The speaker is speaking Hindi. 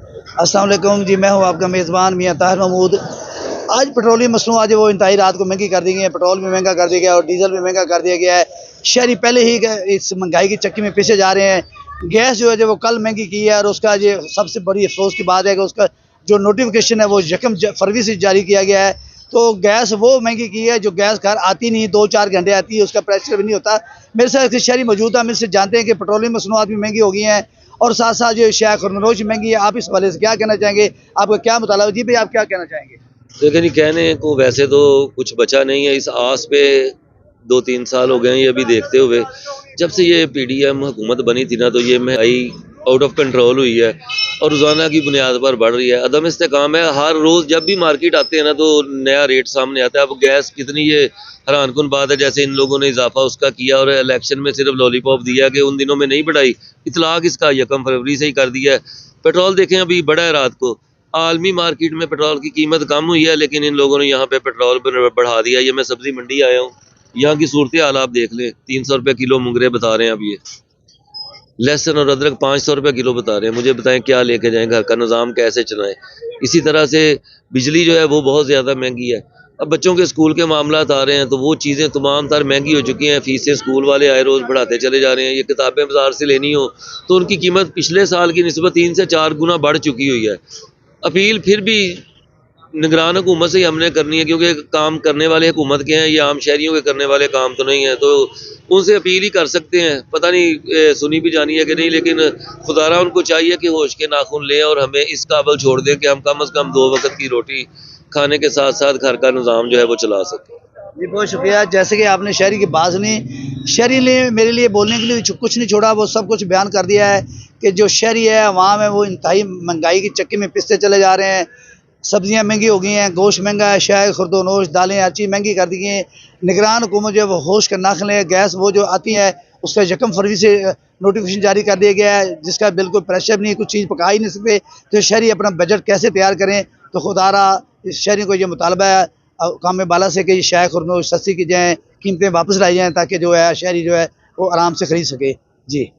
अस्सलाम वालेकुम जी, मैं हूँ आपका मेज़बान मियाँ ताहिर महमूद। आज पेट्रोलियम मसनूआत जो वो इंतहाई रात को महंगी कर दी गई हैं। पेट्रोल भी महंगा कर दिया गया है और डीज़ल भी महंगा कर दिया गया है। शहरी पहले ही इस महंगाई की चक्की में पिसे जा रहे हैं। गैस जो है वो कल महंगी की है और उसका ये सबसे बड़ी अफसोस की बात है कि उसका जो नोटिफिकेशन है वो यकम फरवरी से जारी किया गया है। तो गैस वो महंगी की है जो गैस घर आती नहीं, 2-4 घंटे आती है, उसका प्रेशर भी नहीं होता। मेरे साथ एक शहरी मौजूद है, हम इससे जानते हैं कि पेट्रोलियम मसनूआत भी महंगी हो गई हैं और साथ साथ जो शाय खुरनरोश महंगी है। आप इस हवाले से क्या कहना चाहेंगे? आपका क्या मुताला जी भाई, आप क्या कहना चाहेंगे? देखिए नहीं, कहने को वैसे तो कुछ बचा नहीं है। इस आस पे 2-3 साल हो गए हैं ये अभी देखते हुए। जब से ये पीडीएम हुकूमत बनी थी ना, तो ये महंगाई आउट ऑफ कंट्रोल हुई है और रोज़ाना की बुनियाद पर बढ़ रही है। अदम इस्तेकाम है। हर रोज़ जब भी मार्केट आते हैं ना, तो नया रेट सामने आता है। अब गैस कितनी ये हैरानकुन बात है, जैसे इन लोगों ने इजाफा उसका किया और इलेक्शन में सिर्फ लॉलीपॉप दिया कि उन दिनों में नहीं बढ़ाई। इतलाक इसका 1 फरवरी से ही कर दिया है। पेट्रोल देखें अभी बढ़ा है रात को। आलमी मार्केट में पेट्रोल की कीमत कम हुई है, लेकिन इन लोगों ने यहाँ पे पेट्रोल बढ़ा दिया। ये मैं सब्जी मंडी आया हूँ, यहाँ की सूरत हाल आप देख लें। 300 रुपये किलो मुंगरे बता रहे हैं अब ये। लहसुन और अदरक 500 रुपये किलो बता रहे हैं। मुझे बताएं क्या लेके जाएं, घर का निज़ाम कैसे चलाएं। इसी तरह से बिजली जो है वो बहुत ज़्यादा महंगी है। अब बच्चों के स्कूल के मामला आ रहे हैं तो वो चीज़ें तमाम तर महंगी हो चुकी हैं। फीसें स्कूल वाले आए रोज़ बढ़ाते चले जा रहे हैं। ये किताबें बाजार से लेनी हो तो उनकी कीमत पिछले साल की निस्बत 3 से 4 गुना बढ़ चुकी हुई है। अपील फिर भी निगरान हुकूमत से ही हमने करनी है, क्योंकि काम करने वाले हुकूमत के हैं, ये आम शहरियों के करने वाले काम तो नहीं है। तो उनसे अपील ही कर सकते हैं। पता नहीं सुनी भी जानी है कि नहीं, लेकिन खुदारा उनको चाहिए कि होश के नाखून लें और हमें इस काबल छोड़ दें कि हम कम से कम 2 वक्त की रोटी खाने के साथ साथ घर का निज़ाम जो है वो चला सकें। जी, बहुत शुक्रिया। जैसे कि आपने शहरी की बात सुनी, शहरी ने मेरे लिए बोलने के लिए कुछ नहीं छोड़ा, वो सब कुछ बयान कर दिया है कि जो शहरी है, अवाम है, वो इंतहाई महंगाई की चक्की में पिसते चले जा रहे हैं। सब्जियां महंगी हो गई हैं, गोश्त महंगा है, शाय खुर्दोनोश, दालें हर चीज़ महंगी कर दी गई हैं। निगरान हुकूमत जो है वो होश का नाख लें। गैस वो जो आती है उसका 1 फरवरी से नोटिफिकेशन जारी कर दिया गया है, जिसका बिल्कुल प्रेशर नहीं, कुछ चीज़ पका ही नहीं सकते। तो शहरी अपना बजट कैसे तैयार करें? तो खुदारा इस शहरी को ये मुतालबा है काम बाला से कि ये शाय खुरनोश सस्ती की जाएँ, कीमतें वापस लाई जाएँ ताकि जो है शहरी जो है वो आराम से खरीद सके। जी।